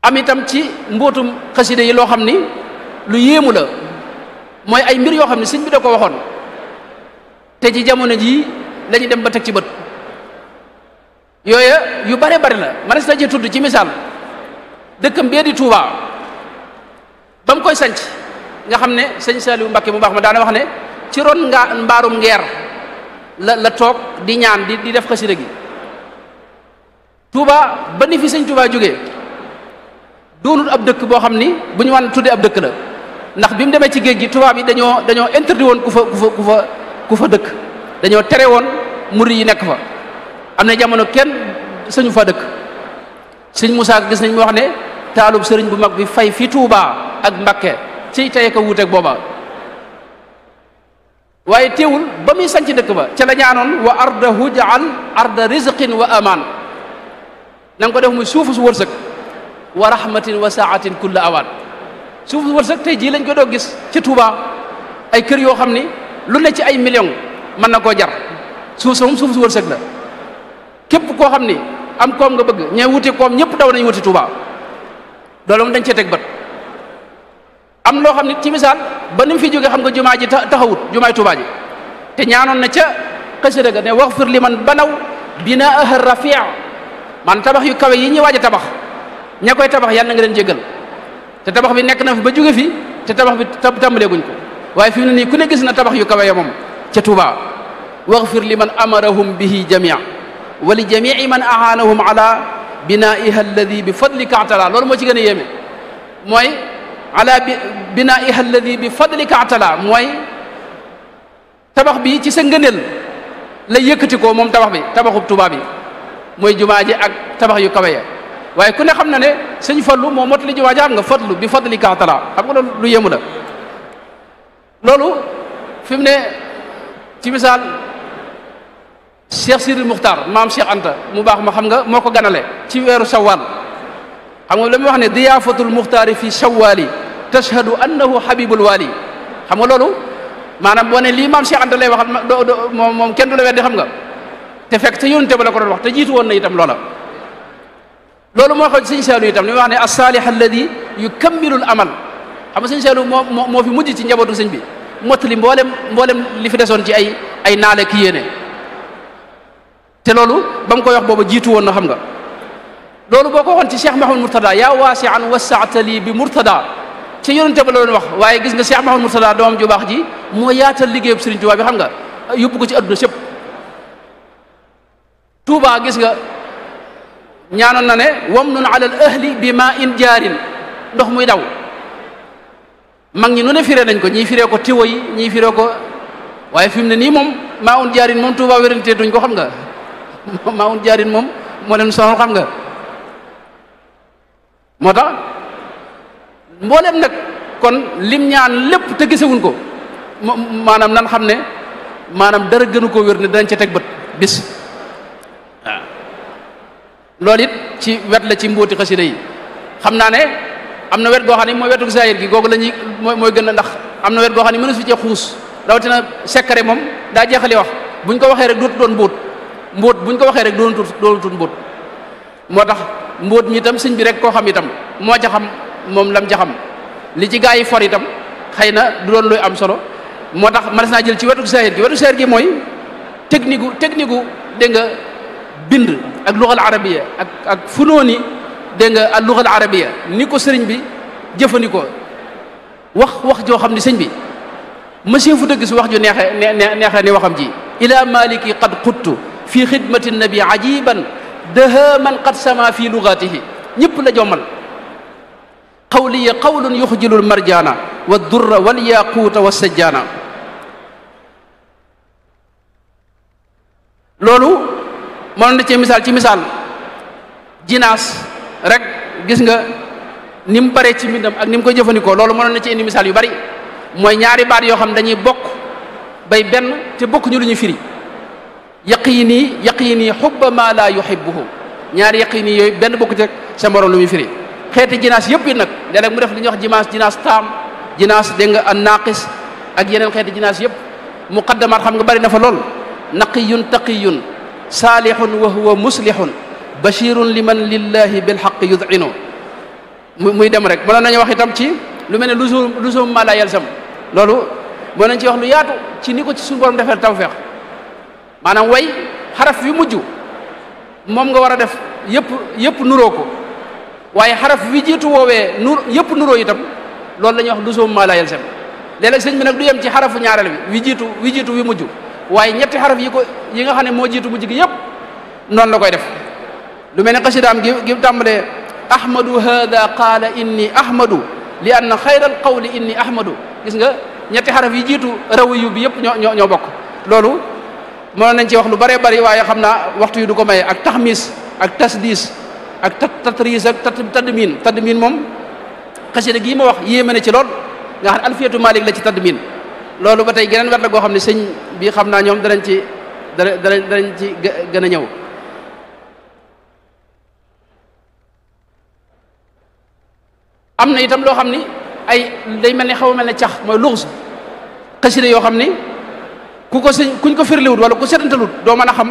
am itam ci mbootum xasida yi loo xam ni lu yéemu la mooy ay mbir yoo xam ne sëñ bi da ko waxoon te ci jamono jii lañu dem ba teg ci bët yooya yu bare bari la man na ci tudd ci misaal dëkkam bee di Touba ba mu koy sanc nga xam ne sëñ Saliou Mbacké mu baax ma daana wax ne ci ron mbaarum ngeer la toog di ñaan di def xasida gi Touba ba ni fi sëñ Touba jógee doonul ab dëkk boo xam ni bu ñu wan tuddee ab dëkk la ndax bi mu demee ci géej gi tubaab yi dañoo interdit woon ku fa dëkk dañoo tere woon murid yi nekk fa am na jamono kenn sañu fa dëkk sëñ Moussa gis nañ mu wax ne taalub sëriñ bu mag bi fay fi Touba ak Mbakke ciy teye ko wuuteeg booba waaye teewul ba muy sanc dëkk ba ca la ñaanoon wa ardahu jaal arda rizqin wa aman na nga ko def muy suufu su wërsëg wa rahmatin wa saatin kulla awaan suufu su wërsëg tey jii lañ ko doog gis ci Touba ay kër yoo xam ni lu ne ci ay millions mën na koo jar suuf sa moom suuf su wërsëg la képp koo xam ni am koom nga bëgg ñooy wuti koom ñëpp daw nañ wuti Touba loolu moom dañ cee teg bët am loo xam ni ci misaal ba ni mu fi jógee xam nga jumaa ji taxawut jumaay Touba ji te ñaanoon na ca xasida ga ne waxfir liman banaw binaaha rafia man tabax yu kawe yi ñuy waaj a tabax ña koy tabax yàlla na nga leen jéggal te tabax bi nekk na fi ba jóge fi te tabax bi tàmbaleeguñ ko waaye fi mu ne nii ku ne gis na tabax yu kawe ya moom ca Touba waxfir liman amarahum bihi jamia wa li jamii man ahanahum ala binaiha alladi bi fadlika atala loolu moo ci gën a yéeme mooy ala binaiha alladi bi fadlika atala mooy tabax bi ci sa ngëneel la yëkkati ko moom tabax bi tabaxub Touba bi mooy jumaa ji ak tabax yu kawe ya waaye ku ne xam na ne sëñ Fallu moo motali jumaa ji xam nga fadlu bi fadlika atala xam nga loolu lu yéemu la loolu fi mu ne ci misaal Cheikh Sidi Muxtaar maam Cheikh Anta mu baax ma xam nga moo ko ganale ci weeru shawwal xam nga la muy wax ne diyaafatul muxtaari fi shawwali tashhadu annahu habibul wali xam nga loolu maanaam boo ne lii maam Cheikh Anta lay waxal moom kenn du la weddi xam nga te fekk te yónte ba la ko doon wax te jiitu woon na itam loola loolu moo xew sëñ Saliou itam li muy wax ne as-salih alladi yukammilul amal xam nga sëñ Saliou moo fi mujj ci njabootu sëñ bi mottali mboolem li fi desoon ci ay naale ki yéene te loolu ba mu koy wax booba jiitu woon na xam nga loolu boo ko waxoon ci Cheikh Mahamadou Mourtada yaa waasi'an wasaatali bi Mourtada ci yonente ba la doon wax waaye gis nga Cheikh Mahamadou Mourtada doomam ju baax ji moo yaatal liggéeyub Serigne Touba bi xam nga yóbbu ko ci adduna sëpp Touba gis nga ñaanoon na ne wamnun ala al ahli bi ma in jaarin ndox muy daw mag ñi nu ne firee nañ ko ñii firee ko tiwo yi ñii firee ko waaye fi mu ne nii moom maa un jaarin moom Tuubaa wérante duñ ko xam nga maa un jaarin moom moo leen sonal xam nga moo tax mbooleem nag kon lim ñaan lépp te gisewuñ ko maanaam nan xam ne maanaam dara gënu ko wér ne danañ ca teg bët bis waaw loolu it ci wet la ci mbóoti xasida yi xam naa ne am na wet goo xam ne mooy wetu zahir gi googu la ñuy mooy gën a ndax am na wet goo xam ne mënu fi cee xuus rawatina secret moom daa jeexali wax buñ ko waxee rek dootu doon mbóot buñ ko waxee rek doonatul mbóot moo tax mbóot mi itam sëñ bi rek koo xam itam moo ca xam moom lam ca xam li ci gaa yi for itam xëy na du doon luy am solo moo tax mënees naa jël ci wetu zahir gi mooy technique gu dégg nga bind ak lugal arabiya ak funooni dégg nga ak lugal arabiya ni ko sëriñ bi jëfandikoo wax joo xam ni sëñ bi monsieur fu dëgg si wax ju neexee ni waxam ji ila maliki qad quttu fi xidmati nabi ajiban daha man qad sama fi lugatihi ñëpp la jommal qawliya qawlun yuxjilul marjana wa durra wal yaquuta wa sajjana loolu mënoon na ci misaal jinaas rek gis nga ni mu baree ci mbindam ak ni mu koy jëfandikoo loolu mënoon na ci indi misaal yu bari mooy ñaari baat yoo xam dañuy bokk bay benn te bokk ñu lu ñu firi yaqini xubba ma la yuhibbuhu ñaari yaqini yooyu benn bokku ci rek sa morom lu muy firi xeeti jinaas yëpp yi nag léeg-léeg mu def li ñuy wax jinaas taam jinaas dégg nga an naqis ak yeneen xeeti jinaas yëpp muqaddamaat xam nga bari na fa lool naqiyun taqiyun saalihun wa huwa muslihun bashirun liman lillahi bilhaqi yud'inu muy dem rek mënoon nañu wax itam ci lu mel ne luzum ma la yalzam loolu mën nañ ci wax lu yaatu ci ni ko ci suñu borom defee tawfeex maanaam way xaraf wi mujj moom nga war a def yëpp nuroo ko waaye xaraf wi jiitu woowee yëpp nuroo itam loolu la ñuy wax luzum ma la yalzam léeg-léeg sëñ bi nag du yem ci xarafu ñaareel wi jiitu wi mujj waaye ñetti xaraf yi nga xam ne moo jiitu mujj gi yëpp noonu la koy def lu mel ne xasidaam gi tàmbalee ahmadu hada qaala inni ahmadu li anna xayral qawli inni ahmadu gis nga ñetti xaraf yi jiitu rawiyu bi yëpp ñoo bokk loolu mënoon nañ ci wax lu bëree bëri waaye xam naa waxtu yi du ko maye ak taxmis ak tasdis ak tatris ak tadmin moom xasida gii ma wax yéeme na ci lool nga xam ne alfiyatu malik la ci tadmin loolu ba tey geneen wet la goo xam ne sëñ bi xam naa ñoom danañ ci gën a ñëw am na itam loo xam ni ay day mel ni xaw a mel ne cax mooy luxus xasida yoo xam ni kuñ ko firliwut wala ku setantalut doo mën a xam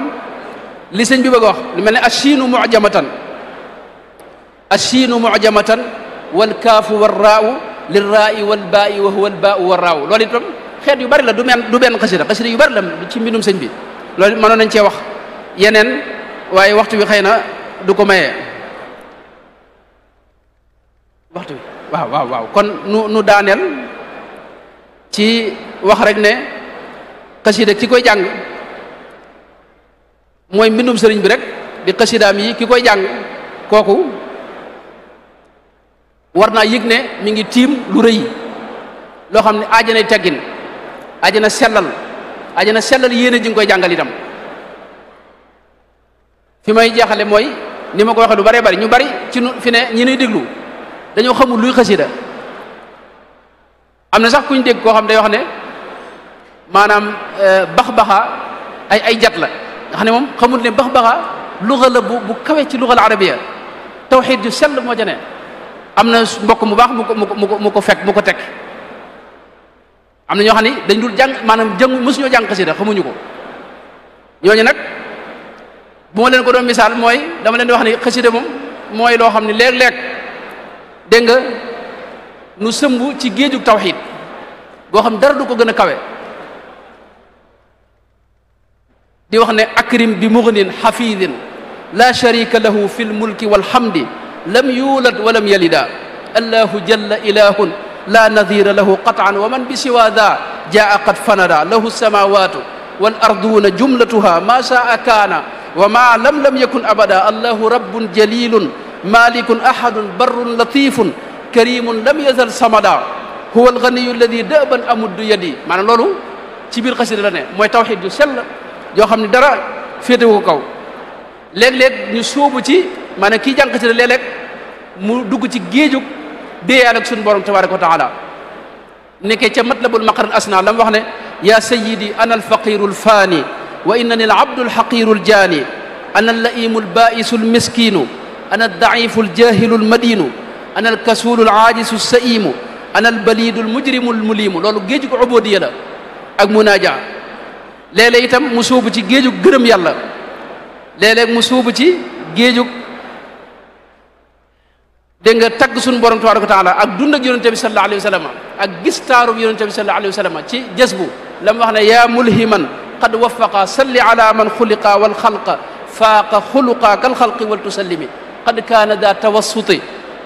li sëñ bi bëgg a wax lu mel ne achiinu mujamatan wal kaafu war raau lil raai wal baai wa huwa al baau war raaw loolu itam xeet yu bari la du benn xasida yu bari la ci mbindum sëñ bi loolu mënoon nañ cee wax yeneen waaye waxtu bi xëy na du ko mayee waxtu bi waaw kon nu daaneel ci wax rek ne xasida ki koy jàng mooy mbindum sëriñ bi rek di xasidaam yi ki koy jàng kooku war naa yëg ne mi ngi tiim lu rëy loo xam ne aajana teggin aajana sellal yéene ji nga koy jàngal itam fi may jeexale mooy ni ma ko waxee lu bëree bëri ñu bëri ci fi ne ñi nuy déglu dañoo xamul luy xasida am na sax kuñ dégg koo xam day wax ne maanaam bax-baxa ay jat la nga xam ne moom xamul ne bax-baxa luga la bu kawe ci lugal arabiya tawxiid ju sell moo ca ne am na mbokk mu baax mu ko teg am na ñoo xam ne dañ dul jàng maanaam mësuñoo jàng xasida xamuñu ko ñooñu nag bu ma leen ko doon misaal mooy dama leen di wax ne xasida moom mooy loo xam ne léeg-léeg dégg nga nu sëmb ci géejug tawxiid goo xam dara du ko gën a kawe di wax ne akrim bi mughnin xafidin la sharika lahu fi lmulki walhamdi lam yulad walam yalida allahu jalla ilahun la nadira lahu qatan wa man bi siwa da jaa qad fanada lahu samawatu wal arduna jumlatuha ma saa kaana wa ma lam yakun abada allahu rabbun jalilun malikun ahadun barrun latifun karimun lam yazal samada huwa alganiyu alladi daban amuddu yadi maanaam loolu ci biir xasida la ne mooy tawxiid ju sell yoo xam ne dara féetewu ko kaw léeg-léeg ñu sóobu ci maanaam kii jàng xasida léeg-léeg mu dugg ci géejug déeyaal ak suñu borom tabaraka wa taala nekkee ca matlabul maqaral asna la mu wax ne ya sayyidi ana alfaqiru alfaani wa innani alabdu alxaqiru aljaani ana allaimu albaisu almiskinu ana aldaifu aljahilu almadinu ana alkasulu alaajisu alsaimu ana albalidu almujrimu almulimu loolu géejug ubodiya la ak munaaja léeg-léeg itam mu sóobu ci géejug gërëm yàlla léeg-léeg mu sóobu ci géejug dégg nga tagg suñu borom tabaraka wa taala ak dund ak yonente bi sallallahu alayhi wa sallam ak gis taarub yonente bi sallallahu alayhi wa sallam ci jës bu la mu wax ne yaa mulhiman qad wafaqa salli ala man xuliqa wal xalqa faaqa xuluqa kal xalqi wal tusallimi qad kaana daa tawassuti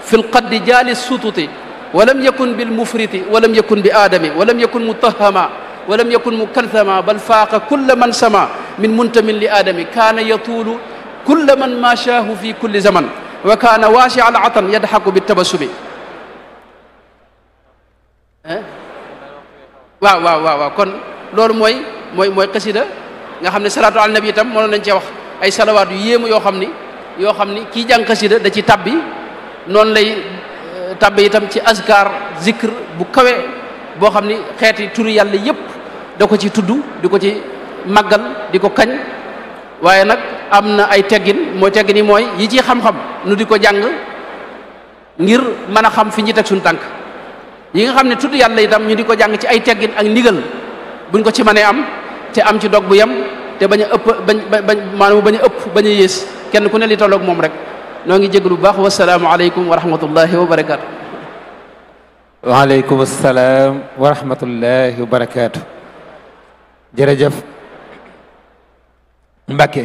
fi lqaddi jaali sututi walam yakun bil mufriti walam yakun bi aadami walam yakun mutahama walam yakun mukalthama bal faaqa kulla man sama min muntamin li aadami kaana yatuulu kulla man maashaahu fi kulli zaman wa kaana waasi al atan yadxaku bi tabassumi waaw kon loolu mooy xasida nga xam ne salaatu ala nabi itam mënoon nañ cee wax ay salawaat yu yéemu yoo xam ni kii jàng xasida da ci tabbi noonu lay tabbi itam ci azkar zikr bu kawe boo xam ni xeeti turi yàlla yépp da ko ci tudd di ko ci màggal di ko kañ waaye nag am na ay teggin mooy yi ci xam-xam nu di ko jàng ngir mën a xam fi ñu teg suñu tànk yi nga xam ne tudd yàlla itam ñu di ko jàng ci ay teggin ak ndigal buñ ko ci mënee am te am ci dog bu yem te bañ a ëpp maanaam bañ a ëpp bañ a yées kenn ku ne li tolloog moom rek noo ngi jégalu bu baax wasalaamu aleykum wa rahmatullahi wa barakaatu. waaleykum salaam wa rahmatullahi wa barakaatu. jërëjëf Mbacke